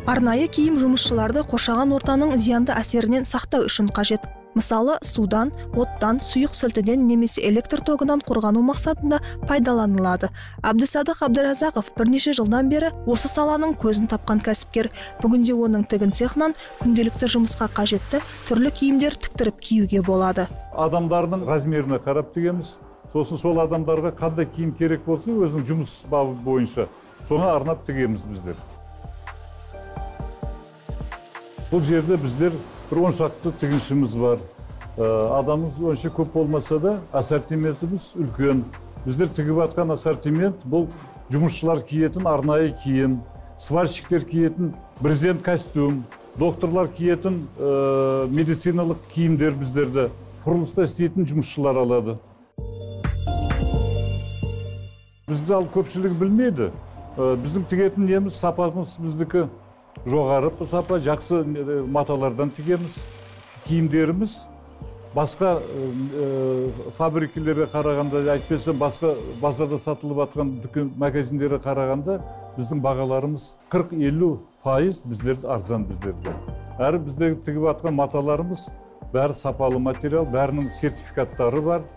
Арнайы киім жұмысшыларды қоршаған ортаның зиянды әсерінен сақтау үшін қажет. Мысалы, судан, оттан, сұйық сілтіден немесе электр тогынан қорғану мақсатында пайдаланылады. Әбдісадық Әбдіразақов бірнеше жылдан бері осы саланың көзін тапқан кәсіпкер. Бүгінде оның тігін цехынан күнделікті жұмысқа қажетті түрлі киімдер тіктіріп киюге болады. Адамдардың размеріне қарап тігеміз. Сосын сол адамдарға қандай киім керек болса, өзінің жұмыс бабы бойынша соны арнап тігеміз біздер. Бұл жерде біздер бір 10 шақты тігіншіміз бар. Адамымыз онша көп болмаса да, ассортиментіміз үлкен. Біздер тігіп атқан ассортимент бұл жұмысшылар киетін арнайы киім, сварщиктер киетін брезент костюм, докторлар киетін медициналық киімдер біздерді, құрылыста істейтін жұмысшылар алады. Бізді ал көпшілік білмейді. Біздің тігетін неміз, сапамыз біздікі жоғары сапа, жақсы маталардан тігеміз. Киімдеріміз басқа фабрикаларға қарағанда, айтпаса басқа базарда сатылып атқан дүкен магазиндерге қарағанда біздің бағаларымыз 40-50% біздер арзан біздерде. Әрі біздегі тігіп атқан маталарымыз бәрі сапалы материал, бәрінің сертификаттары бар.